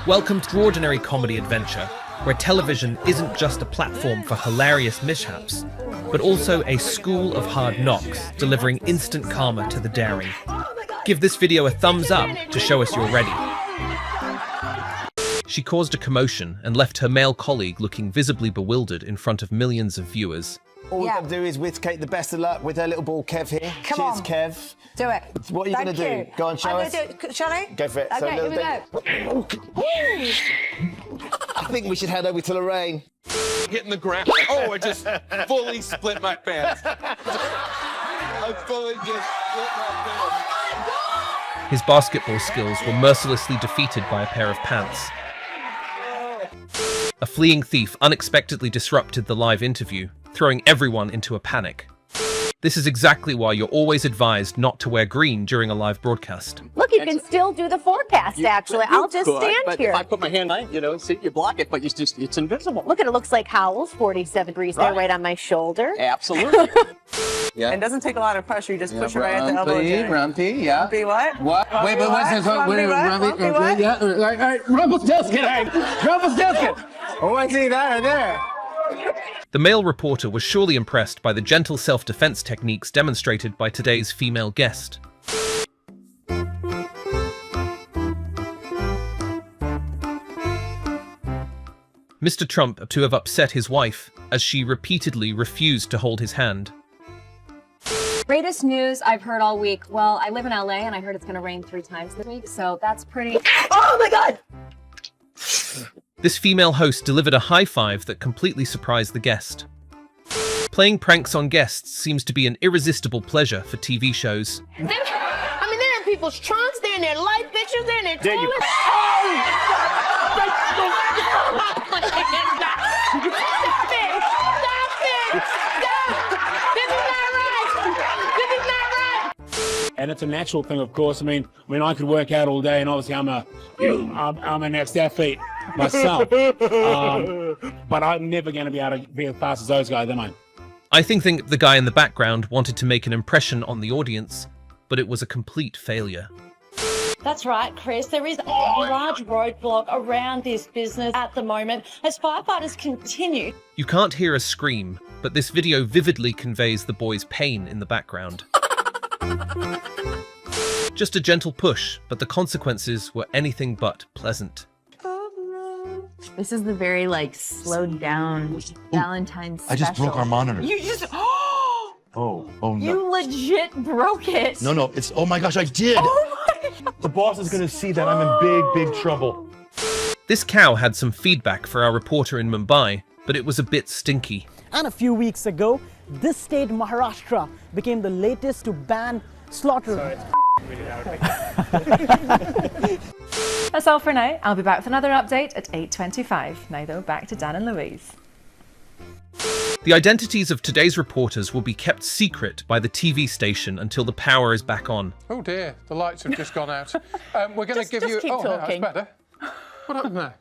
Welcome to Extraordinary Comedy Adventure, where television isn't just a platform for hilarious mishaps, but also a school of hard knocks, delivering instant karma to the daring. Give this video a thumbs up to show us you're ready. She caused a commotion and left her male colleague looking visibly bewildered in front of millions of viewers. All we've got to do is wish Kate the best of luck with her little ball, Kev here. Come Cheers, on. Kev. Do it. What are you going to do? Go on, show us. Shall I? Go for it. Okay, here we go. I think we should head over to Lorraine. Hitting the ground. Oh, I just fully split my pants. I fully just split my pants. His basketball skills were mercilessly defeated by a pair of pants. A fleeing thief unexpectedly disrupted the live interview, throwing everyone into a panic. This is exactly why you're always advised not to wear green during a live broadcast. Look, you can still do the forecast, actually. I'll just stand here. If I put my hand on it, see, you block it, but it's invisible. Look, it looks like Howell's 47 degrees there, right on my shoulder. Absolutely. Yeah. And it doesn't take a lot of pressure. You just push it right at the elbow. Rumpy, yeah. Rumpy what? What? Wait, but what's this? Rumpy what? Yeah. All right, Rumpelstiltskin. Rumpelstiltskin. Oh, I see that right there. The male reporter was surely impressed by the gentle self-defense techniques demonstrated by today's female guest. Mr. Trump appeared to have upset his wife, as she repeatedly refused to hold his hand. Greatest news I've heard all week. Well, I live in LA and I heard it's going to rain 3 times this week, so that's pretty... Oh my God! This female host delivered a high five that completely surprised the guest. Playing pranks on guests seems to be an irresistible pleasure for TV shows. I mean, they're in people's trunks, they're in their life pictures, they're in their There you toilets. And it's a natural thing, of course. I mean, I could work out all day, and obviously I'm an ex-athlete myself. But I'm never going to be able to be as fast as those guys, am I? I think the guy in the background wanted to make an impression on the audience, but it was a complete failure. That's right, Chris. There is a large roadblock around this business at the moment as firefighters continue. You can't hear a scream, but this video vividly conveys the boy's pain in the background. Just a gentle push, but the consequences were anything but pleasant. This is the very, slowed down Valentine's special. I just broke our monitor. You just... Oh no. You legit broke it. No, it's... Oh my gosh, I did! Oh my God. The boss is gonna see that I'm in big trouble. This cow had some feedback for our reporter in Mumbai, but it was a bit stinky. And a few weeks ago, this state, Maharashtra, became the latest to ban slaughter. That's all for now. I'll be back with another update at 8:25. Now though, back to Dan and Louise. The identities of today's reporters will be kept secret by the TV station until the power is back on. Oh dear, the lights have just gone out. We're going to give you... Keep talking. That's better. What happened there?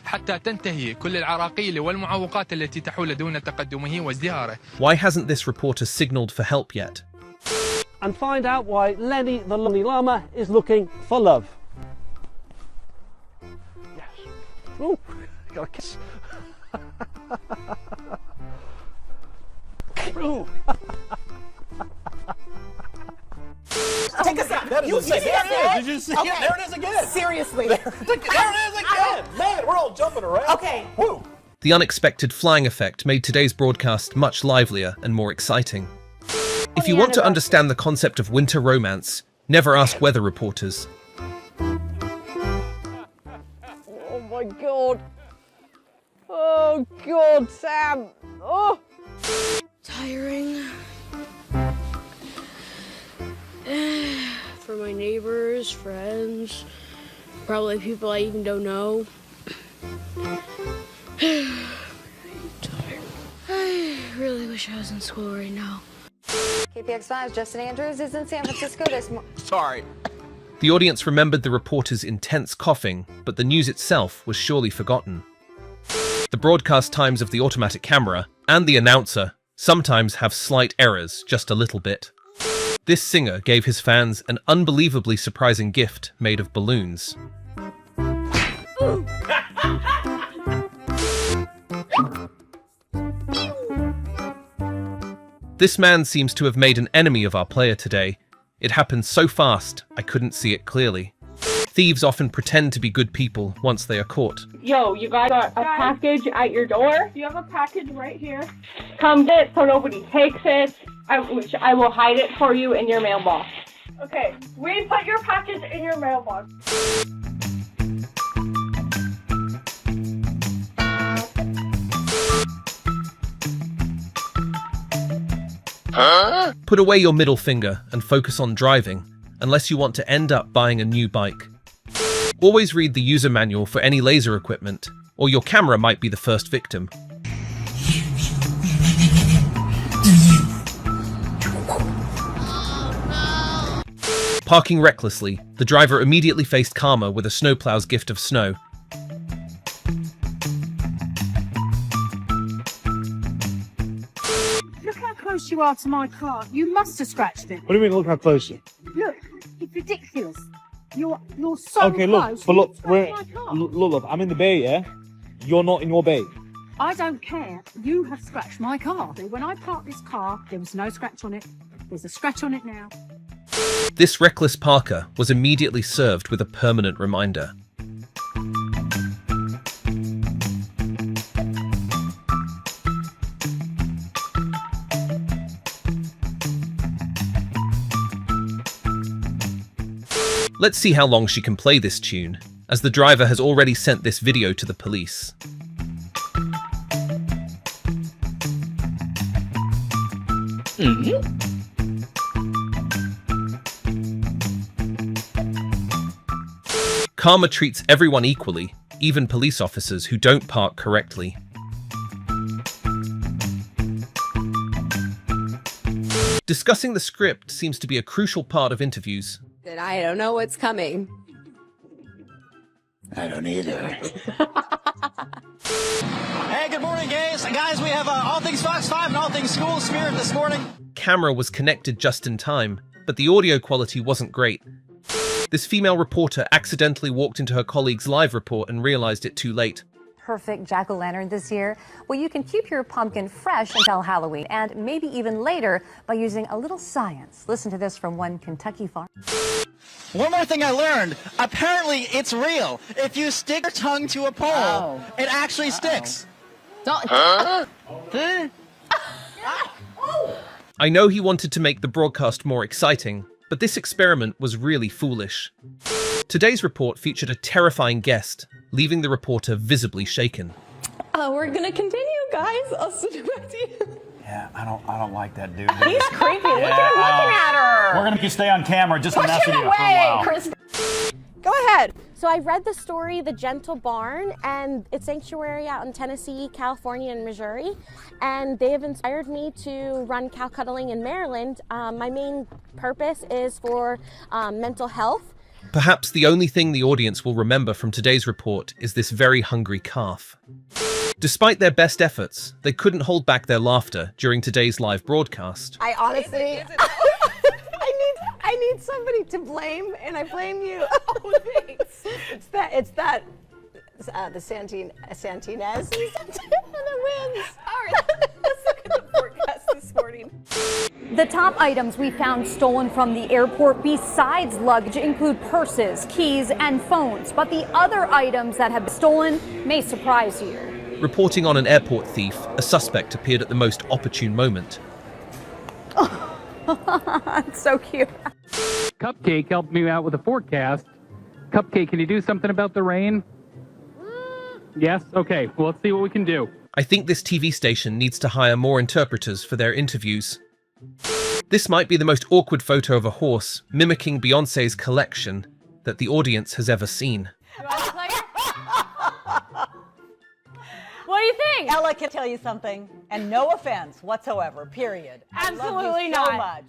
حتى تنتهي كل العراقيل والمعوقات التي تحول دون تقدمه وازدهاره. Why hasn't this reporter signaled for help yet? And find out why Lenny the Lonely Llama is looking for love. Yes. Oh, got a kiss. Ooh. Take us out. That is You see that? Did you see? Okay. Yeah, there it is again. Seriously. There it is again. Man, we're all jumping around. Okay. Woo. The unexpected flying effect made today's broadcast much livelier and more exciting. If you want to understand the concept of winter romance, never ask weather reporters. Oh my God. Oh God, Sam. Oh. Tiring. For my neighbors, friends, probably people I even don't know. I'm tired. I really wish I was in school right now. KPX5's Justin Andrews is in San Francisco this morning. Sorry. The audience remembered the reporter's intense coughing, but the news itself was surely forgotten. The broadcast times of the automatic camera and the announcer sometimes have slight errors, just a little bit. This singer gave his fans an unbelievably surprising gift made of balloons. This man seems to have made an enemy of our player today. It happened so fast, I couldn't see it clearly. Thieves often pretend to be good people once they are caught. Yo, you guys got a package at your door? You have a package right here. Come get it so nobody takes it, which I will hide it for you in your mailbox. Okay, we put your package in your mailbox. Huh? Put away your middle finger and focus on driving, unless you want to end up buying a new bike. Always read the user manual for any laser equipment, or your camera might be the first victim. Parking recklessly, the driver immediately faced karma with a snowplow's gift of snow. Look how close you are to my car. You must have scratched it. What do you mean, look how close you? Look, it's ridiculous. You're so Okay, look, close. but look, You scratched my car. look, I'm in the bay, yeah? You're not in your bay. I don't care. You have scratched my car. When I parked this car, there was no scratch on it. There's a scratch on it now. This reckless parker was immediately served with a permanent reminder. Let's see how long she can play this tune, as the driver has already sent this video to the police. Karma treats everyone equally, even police officers who don't park correctly. Discussing the script seems to be a crucial part of interviews. That I don't know what's coming. I don't either. Hey, good morning, guys. Guys, we have All Things Fox 5 and All Things School Spirit this morning. Camera was connected just in time, but the audio quality wasn't great. This female reporter accidentally walked into her colleague's live report and realized it too late. Perfect jack-o'-lantern this year? Well, you can keep your pumpkin fresh until Halloween, and maybe even later by using a little science. Listen to this from one Kentucky farm. One more thing I learned. Apparently, it's real. If you stick your tongue to a pole, it actually sticks. Huh? I know he wanted to make the broadcast more exciting, but this experiment was really foolish. Today's report featured a terrifying guest, leaving the reporter visibly shaken. We're gonna continue, guys. I'll send it back to you. Yeah, I don't like that dude. He's creepy. Look at him looking at her. We're gonna make you stay on camera just to mess with you for a while. Go ahead. So I read the story, The Gentle Barn, and it's sanctuary out in Tennessee, California, and Missouri. And they have inspired me to run cow cuddling in Maryland. My main purpose is for mental health. Perhaps the only thing the audience will remember from today's report is this very hungry calf. Despite their best efforts, they couldn't hold back their laughter during today's live broadcast. I honestly, I need somebody to blame, and I blame you. Oh, thanks. It's that, the Santinez. The winds. All right, let's look at the forecast this morning. The top items we found stolen from the airport besides luggage include purses, keys, and phones. But the other items that have been stolen may surprise you. Reporting on an airport thief, a suspect appeared at the most opportune moment. It's so cute. Cupcake helped me out with the forecast. Cupcake, can you do something about the rain? Yes? Okay, well, let's see what we can do. I think this TV station needs to hire more interpreters for their interviews. This might be the most awkward photo of a horse mimicking Beyoncé's collection that the audience has ever seen. What do you think? Ella can tell you something, and no offense whatsoever, period. Absolutely so not. much.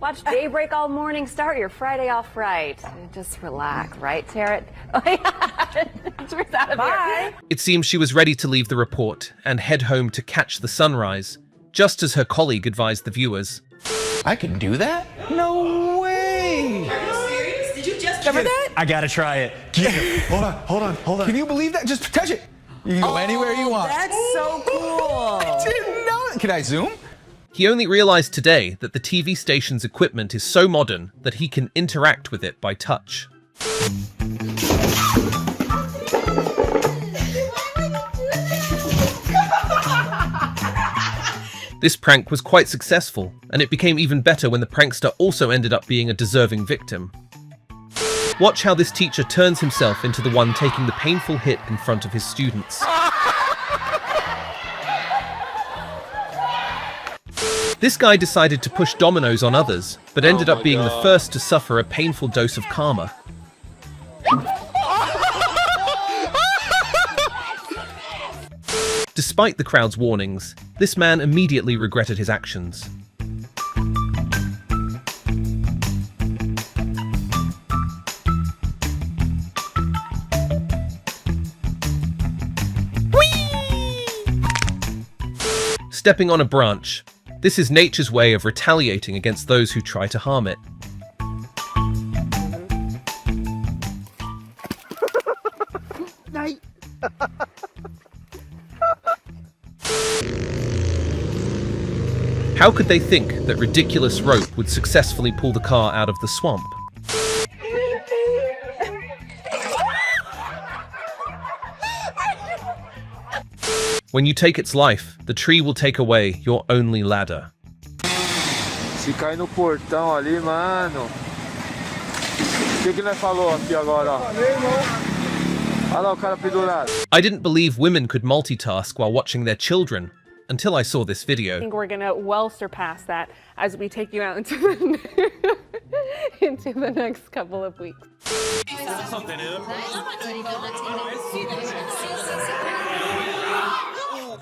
Watch Daybreak all morning, start your Friday off right. Just relax, right, Tarot? Oh, yeah. Bye. It seems she was ready to leave the report and head home to catch the sunrise, just as her colleague advised the viewers. I can do that? No way! Are you serious? Did you just cover that? I gotta try it. Hold on. Can you believe that? Just touch it. You can go anywhere you want. That's so cool. I didn't know it. Can I zoom? He only realized today that the TV station's equipment is so modern that he can interact with it by touch. This prank was quite successful, and it became even better when the prankster also ended up being a deserving victim. Watch how this teacher turns himself into the one taking the painful hit in front of his students. This guy decided to push dominoes on others, but ended up being the first to suffer a painful dose of karma. Despite the crowd's warnings, this man immediately regretted his actions. Stepping on a branch. This is nature's way of retaliating against those who try to harm it. How could they think that ridiculous rope would successfully pull the car out of the swamp? When you take its life, the tree will take away your only ladder. Se cai no portão ali, mano. O que nós falou aqui agora, ó? Olha lá o cara pendurado. I didn't believe women could multitask while watching their children, until I saw this video. I think we're gonna well surpass that as we take you out into the, into the next couple of weeks.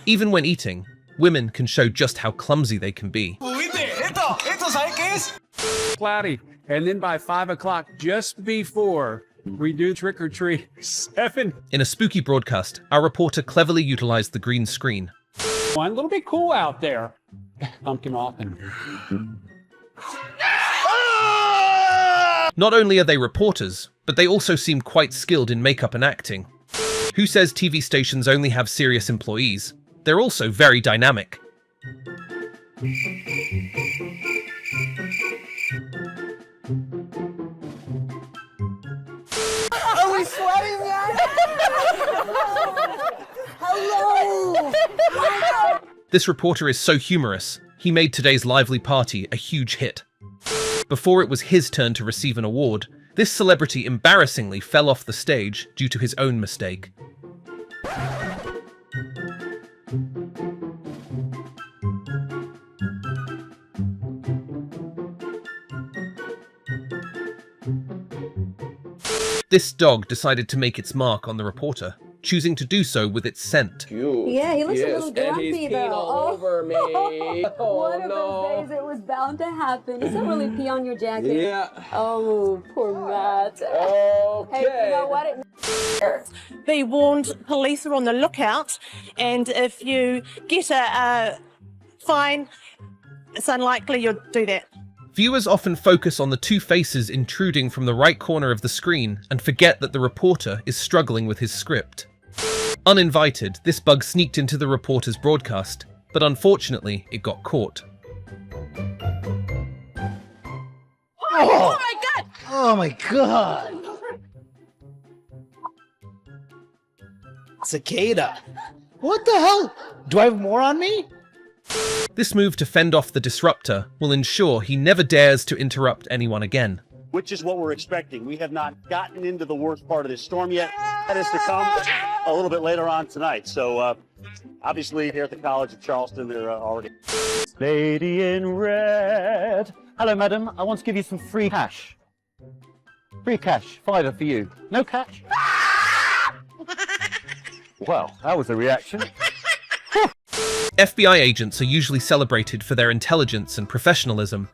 Even when eating, women can show just how clumsy they can be. Cloudy. And then by 5 o'clock, just before we do trick or treat 7. In a spooky broadcast, our reporter cleverly utilized the green screen. One little bit cool out there. Pumpkin off and... Not only are they reporters, but they also seem quite skilled in makeup and acting. Who says TV stations only have serious employees? They're also very dynamic. Are we sweating yet? Hello! This reporter is so humorous, he made today's lively party a huge hit. Before it was his turn to receive an award, this celebrity embarrassingly fell off the stage due to his own mistake. This dog decided to make its mark on the reporter, choosing to do so with its scent. Yeah, he looks a little grumpy though. All over me. One of those days it was bound to happen. Does that really pee on your jacket? Yeah. Oh, poor Matt. Okay. Hey, you know what? Be warned, police are on the lookout, and if you get a fine, it's unlikely you'll do that. Viewers often focus on the two faces intruding from the right corner of the screen and forget that the reporter is struggling with his script. Uninvited, this bug sneaked into the reporter's broadcast, but unfortunately, it got caught. Oh my God! Oh my God. Cicada. What the hell? Do I have more on me? This move to fend off the disruptor will ensure he never dares to interrupt anyone again. Which is what we're expecting. We have not gotten into the worst part of this storm yet. That is to come a little bit later on tonight. So obviously here at the College of Charleston, they're already... Lady in red. Hello, madam. I want to give you some free cash. Free cash. $5 for you. No cash? Well, that was a reaction. FBI agents are usually celebrated for their intelligence and professionalism,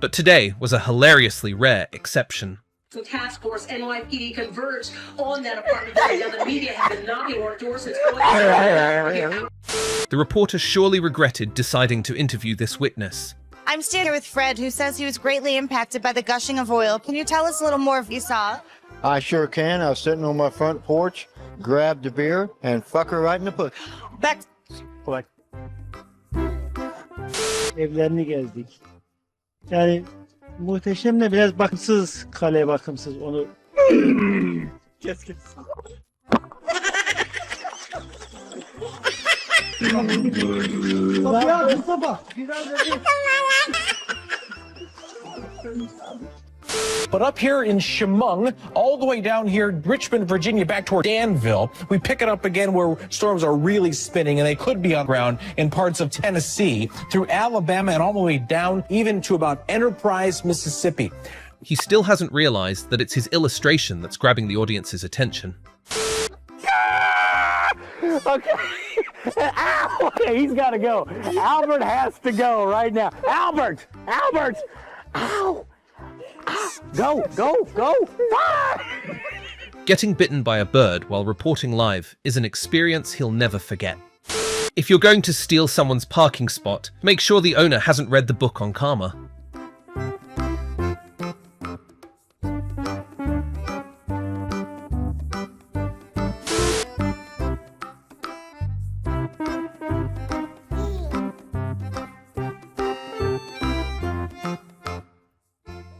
but today was a hilariously rare exception. So Task Force NYPD converged on that apartment building. Now the media have been knocking on doors since The reporter surely regretted deciding to interview this witness. I'm standing here with Fred, who says he was greatly impacted by the gushing of oil. Can you tell us a little more if you saw it? I sure can. I was sitting on my front porch, grabbed a beer, and fuck her right in the pussy. Back. evlerini gezdik. Yani muhteşemle biraz bakımsız, kaleye bakımsız. Onu kes. But up here in Chemung, all the way down here, Richmond, Virginia, back toward Danville, we pick it up again where storms are really spinning, and they could be on the ground in parts of Tennessee, through Alabama, and all the way down even to about Enterprise, Mississippi. He still hasn't realized that it's his illustration that's grabbing the audience's attention. Okay. Ow! Okay, he's got to go. Albert has to go right now. Albert! Ow! Go! Getting bitten by a bird while reporting live is an experience he'll never forget. If you're going to steal someone's parking spot, make sure the owner hasn't read the book on karma.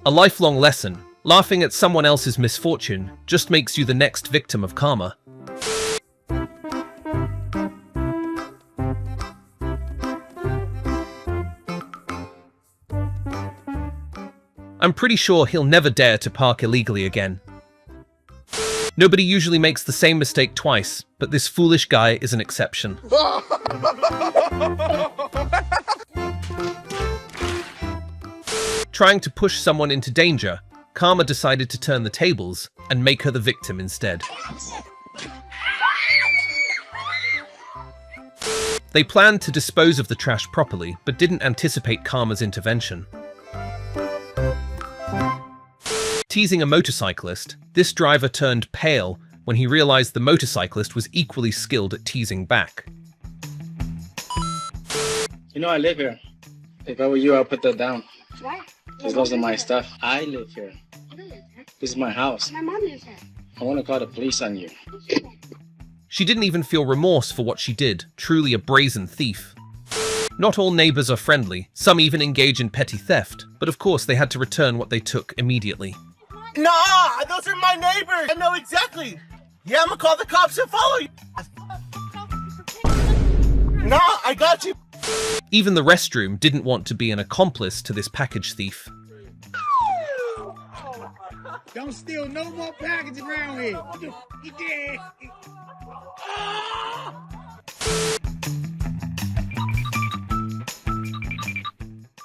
A lifelong lesson: laughing at someone else's misfortune just makes you the next victim of karma. I'm pretty sure he'll never dare to park illegally again. Nobody usually makes the same mistake twice, but this foolish guy is an exception. Trying to push someone into danger, Karma decided to turn the tables and make her the victim instead. They planned to dispose of the trash properly, but didn't anticipate Karma's intervention. Teasing a motorcyclist, this driver turned pale when he realized the motorcyclist was equally skilled at teasing back. You know I live here. If I were you, I'll put that down. Why? Because those are my stuff. I live here. This is my house. My mom lives here. I want to call the police on you. She didn't even feel remorse for what she did, truly a brazen thief. Not all neighbors are friendly, some even engage in petty theft, but of course they had to return what they took immediately. Nah, those are my neighbors. I know exactly. Yeah, I'm gonna call the cops and follow you. Nah, I got you. Even the restroom didn't want to be an accomplice to this package thief. Don't steal no more packages around here. You did.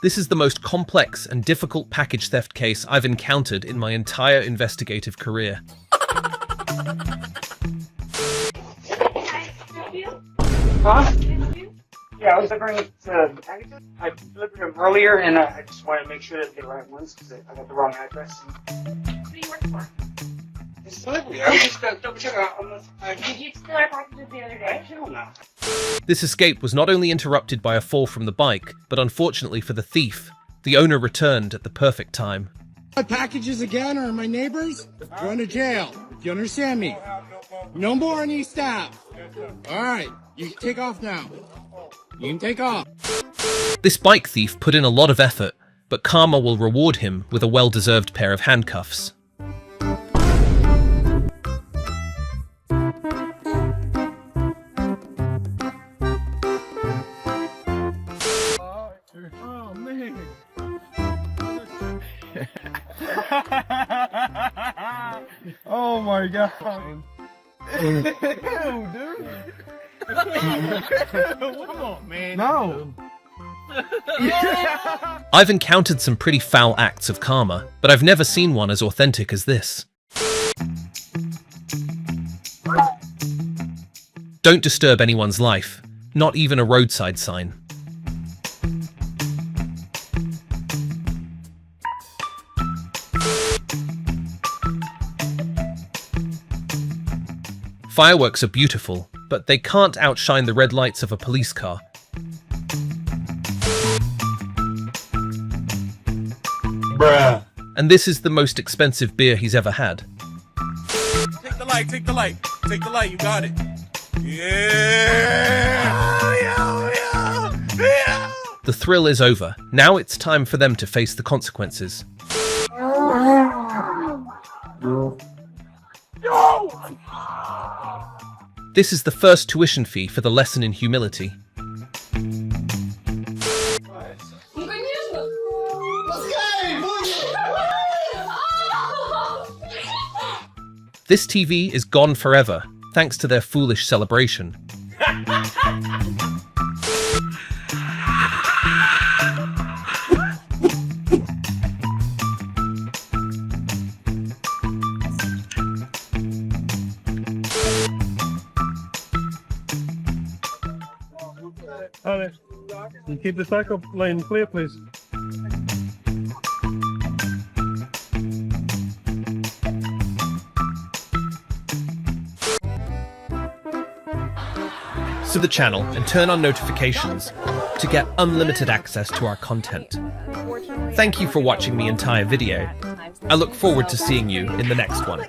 This is the most complex and difficult package theft case I've encountered in my entire investigative career. Huh? Yeah, I was delivering the packages. I delivered them earlier, and I just wanted to make sure that they're the right ones because I got the wrong address. What do you work for? It's delivery. I was just double checking out. Did you steal our packages the other day? I don't know. This escape was not only interrupted by a fall from the bike, but unfortunately for the thief, the owner returned at the perfect time. My packages again are my neighbors? Going to jail. Do you understand me? No more any staff. All right, you can take off now. You can take off. This bike thief put in a lot of effort, but karma will reward him with a well-deserved pair of handcuffs. Oh, man. Oh my god. Ew, dude. Come on, man. No. I've encountered some pretty foul acts of karma, but I've never seen one as authentic as this. Don't disturb anyone's life, not even a roadside sign. Fireworks are beautiful, but they can't outshine the red lights of a police car. Bruh. And this is the most expensive beer he's ever had. Take the light, take the light. Take the light, you got it. Yeah. The thrill is over. Now it's time for them to face the consequences. This is the first tuition fee for the lesson in humility. This TV is gone forever, thanks to their foolish celebration. Alex, can you keep the cycle lane clear, please? To the channel and turn on notifications to get unlimited access to our content. Thank you for watching the entire video. I look forward to seeing you in the next one.